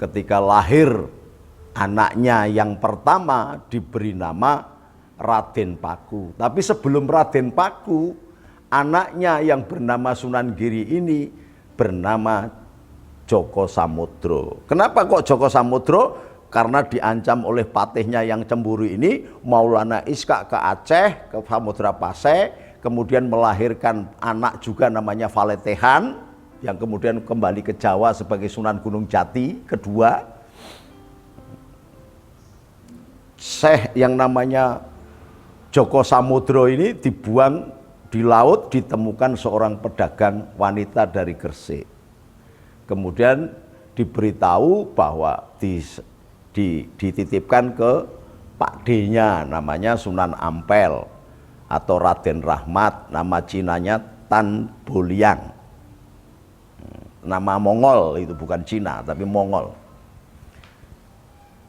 ketika lahir anaknya yang pertama diberi nama Raden Paku. Tapi sebelum Raden Paku, anaknya yang bernama Sunan Giri ini bernama Joko Samudro. Kenapa kok Joko Samudro? Karena diancam oleh patihnya yang cemburu ini, Maulana Iskak ke Aceh, ke Samudra Pasai, kemudian melahirkan anak juga namanya Faletehan, yang kemudian kembali ke Jawa sebagai Sunan Gunung Jati kedua. Syekh yang namanya Joko Samudro ini dibuang di laut, ditemukan seorang pedagang wanita dari Gresik. Kemudian diberitahu bahwa dititipkan ke Pak D-nya namanya Sunan Ampel atau Raden Rahmat, nama Cinanya Tan Boliang. Nama Mongol itu, bukan Cina tapi Mongol.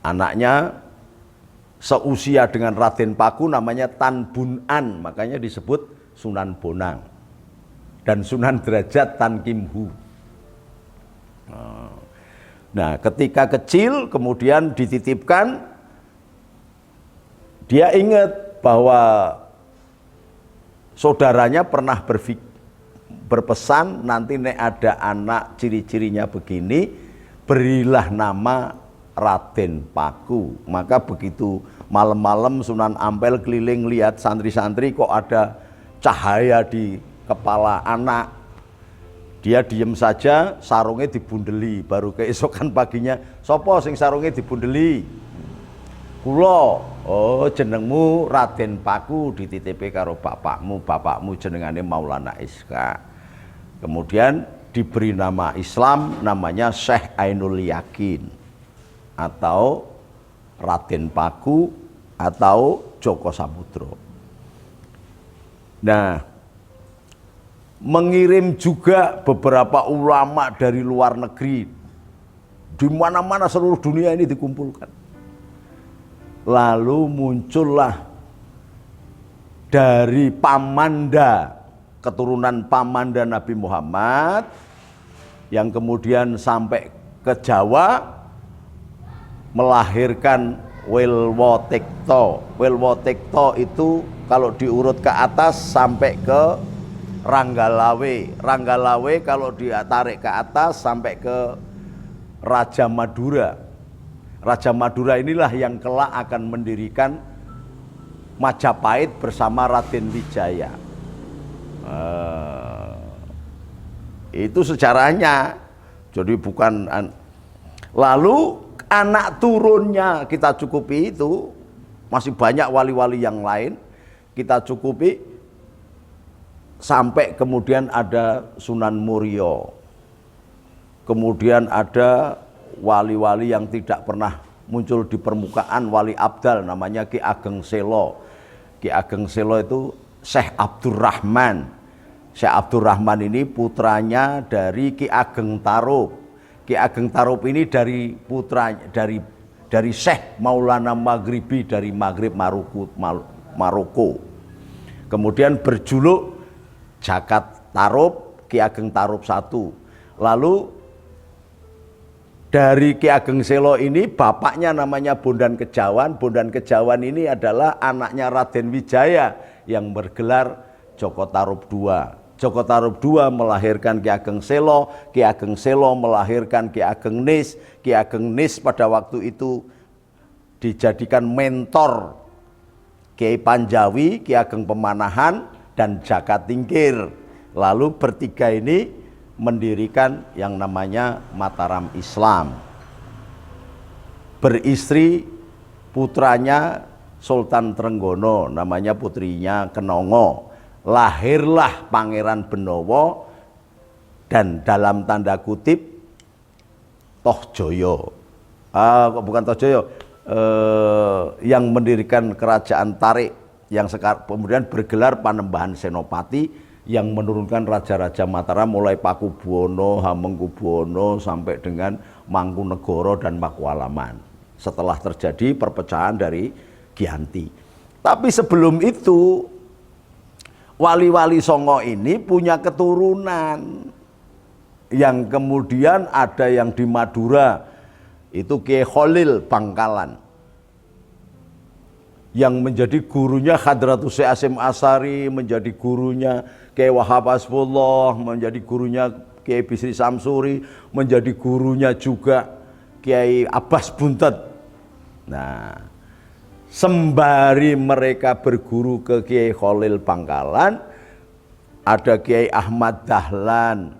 Anaknya seusia dengan Raden Paku namanya Tan Bunan, makanya disebut Sunan Bonang. Dan Sunan Derajat Tan Kim Hu. Nah, ketika kecil kemudian dititipkan, dia ingat bahwa saudaranya pernah berpesan, nanti nek ada anak ciri-cirinya begini, berilah nama Raden Paku. Maka begitu malam-malam Sunan Ampel keliling lihat santri-santri kok ada cahaya di kepala anak, dia diem saja, sarungnya dibundeli. Baru keesokan paginya, sopo sing sarungnya dibundeli? Kulo. Oh, jenengmu Raden Paku, dititipi karo bapakmu jenengane Maulana Iskak. Kemudian diberi nama Islam, namanya Syekh Ainul Yakin atau Raden Paku atau Joko Samudro. Nah, mengirim juga beberapa ulama dari luar negeri, di mana-mana seluruh dunia ini dikumpulkan. Lalu muncullah dari Pamanda, keturunan Pamanda Nabi Muhammad, yang kemudian sampai ke Jawa melahirkan Welwotekto. Welwotekto itu kalau diurut ke atas sampai ke Ranggalawe. Ranggalawe kalau ditarik ke atas sampai ke Raja Madura. Raja Madura inilah yang kelak akan mendirikan Majapahit bersama Raden Wijaya. Itu sejarahnya. Jadi bukan. Lalu anak turunnya kita cukupi itu, masih banyak wali-wali yang lain kita cukupi, sampai kemudian ada Sunan Muria. Kemudian ada wali-wali yang tidak pernah muncul di permukaan, wali abdal namanya Ki Ageng Selo. Ki Ageng Selo itu Syekh Abdurrahman. Syekh Abdurrahman ini putranya dari Ki Ageng Tarub. Ki Ageng Tarub ini dari putranya dari Syekh Maulana Maghribi dari Maghrib Maroko. Kemudian berjuluk Jakat Tarub, Ki Ageng Tarub I. Lalu dari Ki Ageng Selo ini bapaknya namanya Bondan Kejawan. Bondan Kejawan ini adalah anaknya Raden Wijaya yang bergelar Joko Tarub II. Joko Tarub II melahirkan Ki Ageng Selo, Ki Ageng Selo melahirkan Ki Ageng Nis. Ki Ageng Nis pada waktu itu dijadikan mentor Kiai Panjawi, Ki Ageng Pemanahan, dan Jaka Tingkir. Lalu bertiga ini mendirikan yang namanya Mataram Islam. Beristri putranya Sultan Trenggono, namanya putrinya Kenongo. Lahirlah Pangeran Benowo dan dalam tanda kutip Tohjoyo. Bukan Tohjoyo, yang mendirikan kerajaan Tarik yang sekarang kemudian bergelar Panembahan Senopati, yang menurunkan raja-raja Mataram mulai Pakubuwono, Hamengkubuwono sampai dengan Mangkunegoro dan Pakualaman. Setelah terjadi perpecahan dari Giyanti. Tapi sebelum itu wali-wali Songo ini punya keturunan yang kemudian ada yang di Madura itu Kiai Khalil Bangkalan. Yang menjadi gurunya Hadratus Syekh Hasyim Asy'ari, menjadi gurunya Kiai Wahab Hasbullah, menjadi gurunya Kiai Bisri Samsuri, menjadi gurunya juga Kiai Abbas Buntet. Nah, sembari mereka berguru ke Kiai Khalil Bangkalan, ada Kiai Ahmad Dahlan,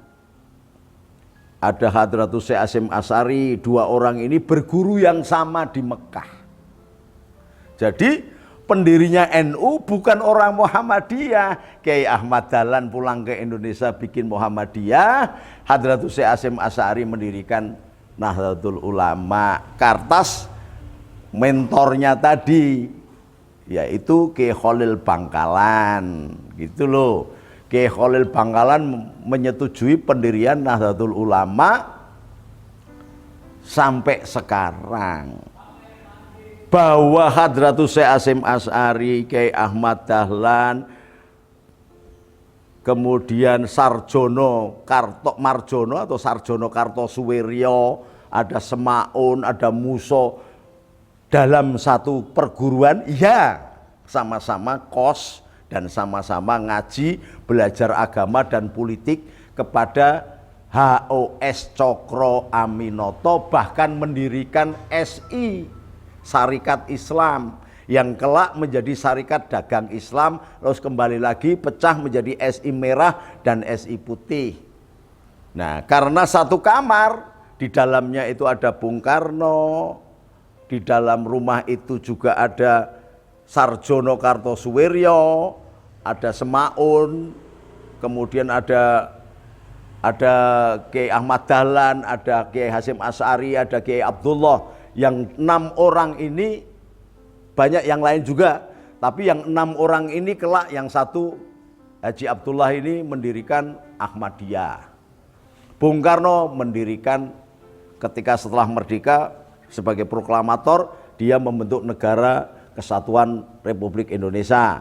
ada Hadratus Syekh Hasyim Asy'ari, dua orang ini berguru yang sama di Mekah. Jadi pendirinya NU bukan orang Muhammadiyah. Kiai Ahmad Dahlan pulang ke Indonesia bikin Muhammadiyah, Hadratus Syekh Hasyim Asy'ari mendirikan Nahdlatul Ulama. Kartas mentornya tadi yaitu Kiai Khalil Bangkalan, gitu loh. Kiai Khalil Bangkalan menyetujui pendirian Nahdlatul Ulama sampai sekarang. Bahwa Hadratus Syekh Hasyim Asy'ari, Kiai Ahmad Dahlan, kemudian Sarjono Marjono atau Sarjono Kartosuwiryo, ada Semaun, ada Muso dalam satu perguruan, ya sama-sama kos dan sama-sama ngaji, belajar agama dan politik kepada HOS Cokro Aminoto, bahkan mendirikan SI, Syarikat Islam, yang kelak menjadi Syarikat Dagang Islam, terus kembali lagi pecah menjadi SI Merah dan SI Putih. Nah, karena satu kamar, di dalamnya itu ada Bung Karno, di dalam rumah itu juga ada Sarjono Kartosuwiryo, ada Semaun, kemudian ada Kiai Ahmad Dahlan, ada Kiai Hasyim Asy'ari, ada Kiai Abdullah. Yang 6 orang ini, banyak yang lain juga, tapi yang 6 orang ini kelak, yang satu Haji Abdullah ini mendirikan Ahmadiyah. Bung Karno mendirikan, ketika setelah merdeka sebagai proklamator, dia membentuk Negara Kesatuan Republik Indonesia.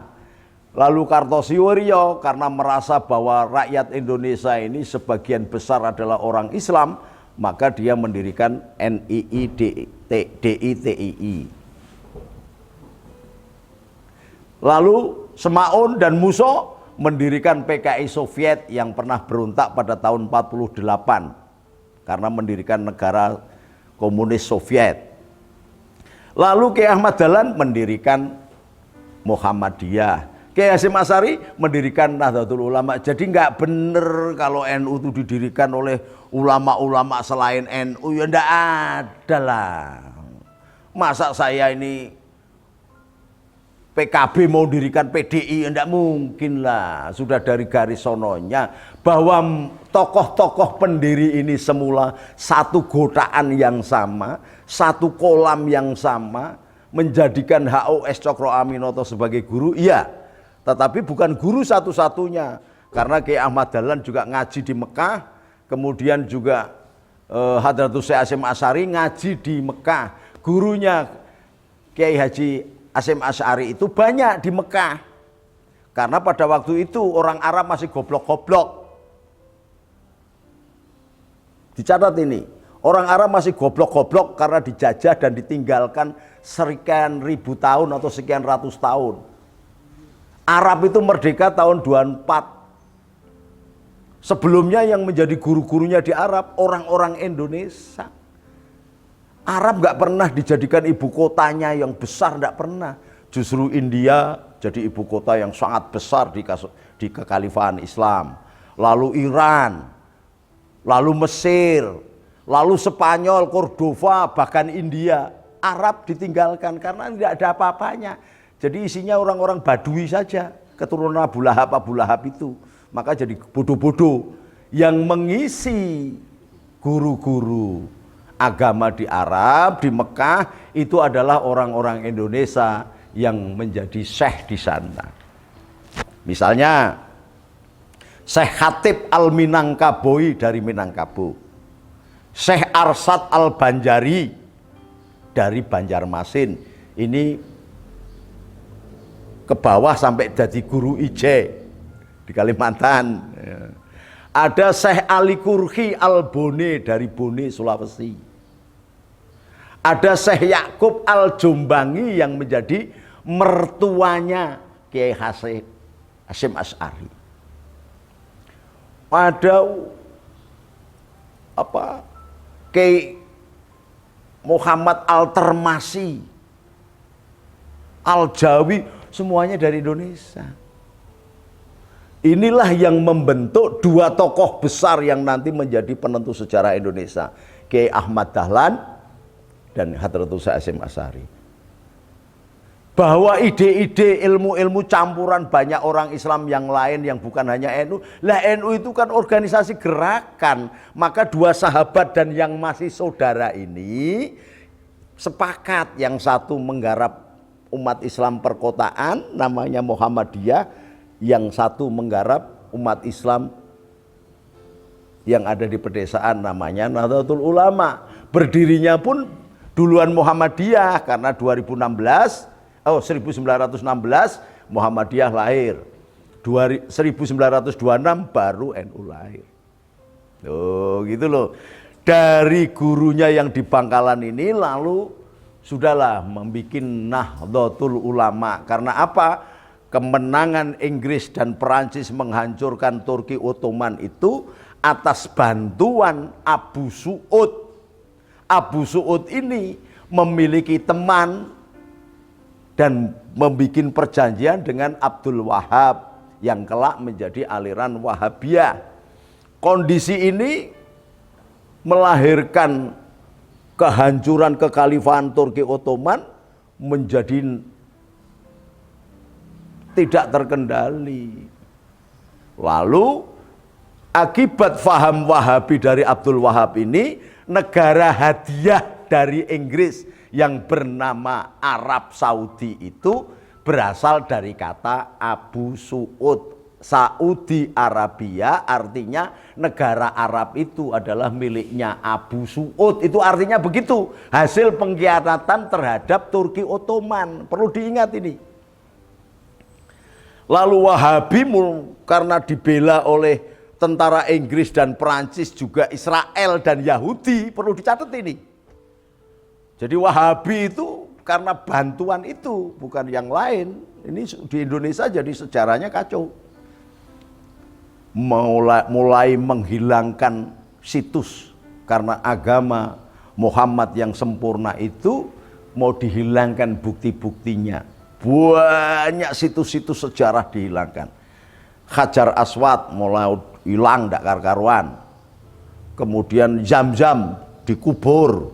Lalu Kartosuwiryo karena merasa bahwa rakyat Indonesia ini sebagian besar adalah orang Islam, maka dia mendirikan DITII. Lalu Semaun dan Muso mendirikan PKI Soviet yang pernah berontak pada tahun 48 karena mendirikan negara komunis Soviet. Lalu Kiai Ahmad Dahlan mendirikan Muhammadiyah. Kiai Hasyim Asy'ari mendirikan Nahdlatul Ulama. Jadi nggak bener kalau NU itu didirikan oleh ulama-ulama selain NU, ya ndak ada lah. Masa saya ini PKB mau dirikan PDI, ya ndak mungkin lah. Sudah dari garis sononya bahwa tokoh-tokoh pendiri ini semula satu godaan yang sama, satu kolam yang sama, menjadikan HOS Cokro Aminoto sebagai guru, iya. Tetapi bukan guru satu-satunya, karena Kiai Ahmad Dahlan juga ngaji di Mekah, kemudian juga Hadratus Syekh Hasyim Asy'ari ngaji di Mekah. Gurunya Kiai Haji Hasyim Asy'ari itu banyak di Mekah, karena pada waktu itu orang Arab masih goblok-goblok. Dicatat ini, orang Arab masih goblok-goblok karena dijajah dan ditinggalkan sekian ribu tahun atau sekian ratus tahun. Arab itu merdeka tahun 24. Sebelumnya yang menjadi guru-gurunya di Arab orang-orang Indonesia. Arab nggak pernah dijadikan ibu kotanya yang besar, nggak pernah. Justru India jadi ibu kota yang sangat besar di kekhalifahan Islam. Lalu Iran, lalu Mesir, lalu Spanyol, Cordova, bahkan India. Arab ditinggalkan karena tidak ada apa-apanya. Jadi isinya orang-orang Badui saja, keturunan Abu Lahab itu. Maka jadi bodoh-bodoh. Yang mengisi guru-guru agama di Arab, di Mekah, itu adalah orang-orang Indonesia yang menjadi syekh di sana. Misalnya Syekh Khatib Al-Minangkaboi dari Minangkabau, Syekh Arsad Al-Banjari dari Banjarmasin. Ini ke bawah sampai jadi guru IJ di Kalimantan. Ada Syekh Ali Kurhi Al-Bone dari Bone, Sulawesi. Ada Syekh Yakub Al-Jombangi yang menjadi mertuanya Kiai Hasyim Asy'ari. Ada Kiai Muhammad Al-Termasi, Al-Jawi, semuanya dari Indonesia. Inilah yang membentuk dua tokoh besar yang nanti menjadi penentu sejarah Indonesia, Kiai Ahmad Dahlan dan Hadratus Syekh Hasyim Asy'ari. Bahwa ide-ide ilmu-ilmu campuran banyak orang Islam yang lain yang bukan hanya NU. Lah NU itu kan organisasi gerakan. Maka dua sahabat dan yang masih saudara ini sepakat, yang satu menggarap umat Islam perkotaan namanya Muhammadiyah, yang satu menggarap umat Islam yang ada di pedesaan namanya Nahdlatul Ulama. Berdirinya pun duluan Muhammadiyah karena 1916 Muhammadiyah lahir. 1926 baru NU lahir. Loh, gitu loh. Dari gurunya yang di Bangkalan ini lalu sudahlah membuat Nahdlatul Ulama. Karena apa? Kemenangan Inggris dan Perancis menghancurkan Turki Ottoman itu atas bantuan Abu Su'ud. Abu Su'ud ini memiliki teman dan membuat perjanjian dengan Abdul Wahab yang kelak menjadi aliran Wahabiyah. Kondisi ini melahirkan kehancuran kekhalifahan Turki Ottoman menjadi tidak terkendali. Lalu akibat faham Wahabi dari Abdul Wahab ini, negara hadiah dari Inggris yang bernama Arab Saudi itu berasal dari kata Abu Su'ud. Saudi Arabia artinya negara Arab itu adalah miliknya Abu Su'ud. Itu artinya begitu. Hasil pengkhianatan terhadap Turki Ottoman. Perlu diingat ini. Lalu Wahabi karena dibela oleh tentara Inggris dan Perancis, juga Israel dan Yahudi, perlu dicatat ini. Jadi Wahabi itu karena bantuan itu, bukan yang lain. Ini di Indonesia jadi sejarahnya kacau. Mulai menghilangkan situs karena agama Muhammad yang sempurna itu mau dihilangkan bukti-buktinya. Banyak situs-situs sejarah dihilangkan. Hajar Aswad mulai hilang ndak karuan. Kemudian Zam-Zam dikubur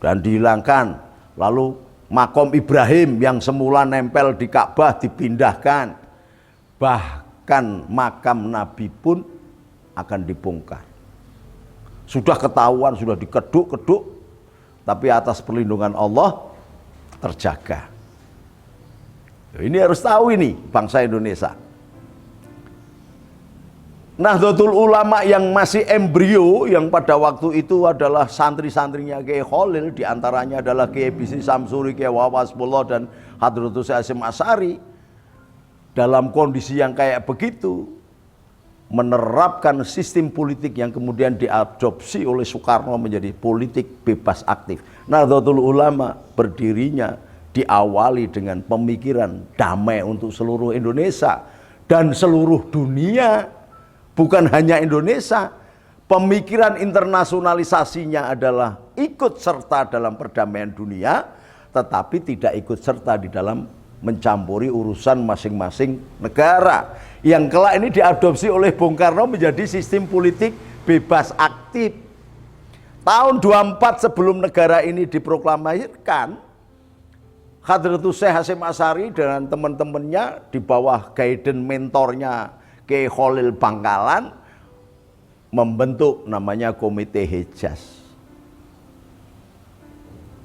dan dihilangkan. Lalu makom Ibrahim yang semula nempel di Ka'bah dipindahkan. Bahkan makam Nabi pun akan dibongkar. Sudah ketahuan, sudah dikeduk-keduk, tapi atas perlindungan Allah terjaga. Ini harus tahu ini bangsa Indonesia. Nahdlatul Ulama yang masih embrio, yang pada waktu itu adalah santri-santrinya Kiai Khalil, diantaranya adalah Kiai Bisri Samsuri, Kiai Wawasbullah dan Hadratus Syekh Hasyim Asy'ari. Dalam kondisi yang kayak begitu, menerapkan sistem politik yang kemudian diadopsi oleh Soekarno menjadi politik bebas aktif. Nahdlatul Ulama berdirinya diawali dengan pemikiran damai untuk seluruh Indonesia dan seluruh dunia. Bukan hanya Indonesia, pemikiran internasionalisasinya adalah ikut serta dalam perdamaian dunia, tetapi tidak ikut serta di dalam mencampuri urusan masing-masing negara. Yang kelak ini diadopsi oleh Bung Karno menjadi sistem politik bebas aktif. Tahun 24 sebelum negara ini diproklamasikan, Hadratus Syekh Hasyim Asy'ari dan teman-temannya di bawah guidance mentornya Kiai Khalil Bangkalan membentuk namanya Komite Hejaz.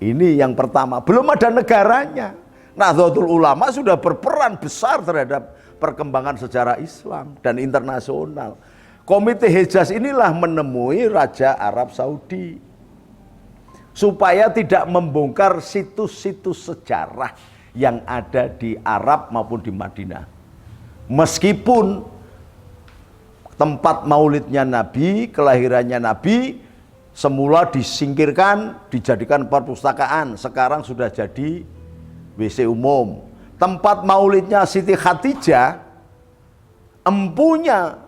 Ini yang pertama, belum ada negaranya. Nahdlatul Ulama sudah berperan besar terhadap perkembangan sejarah Islam dan internasional. Komite Hejaz inilah menemui Raja Arab Saudi supaya tidak membongkar situs-situs sejarah yang ada di Arab maupun di Madinah. Meskipun tempat maulidnya Nabi, kelahirannya Nabi Semula disingkirkan, dijadikan perpustakaan, sekarang sudah jadi WC umum. Tempat maulidnya Siti Khadijah, empunya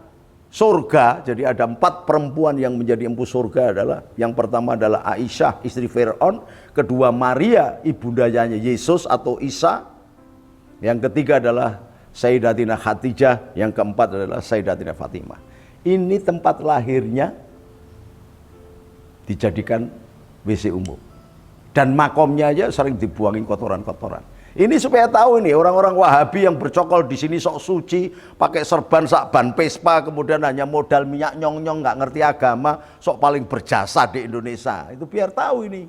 surga. Jadi ada 4 perempuan yang menjadi empu surga adalah, yang pertama adalah Aisyah istri Fir'aun, kedua Maria ibundanya Yesus atau Isa, yang ketiga adalah Sayyidatina Khadijah, yang keempat adalah Sayyidatina Fatimah. Ini tempat lahirnya dijadikan WC umum. Dan makomnya aja sering dibuangin kotoran-kotoran. Ini supaya tahu ini orang-orang Wahabi yang bercokol di sini sok suci, pakai serban sakban Vespa, kemudian hanya modal minyak nyong-nyong, nggak ngerti agama, sok paling berjasa di Indonesia. Itu biar tahu ini.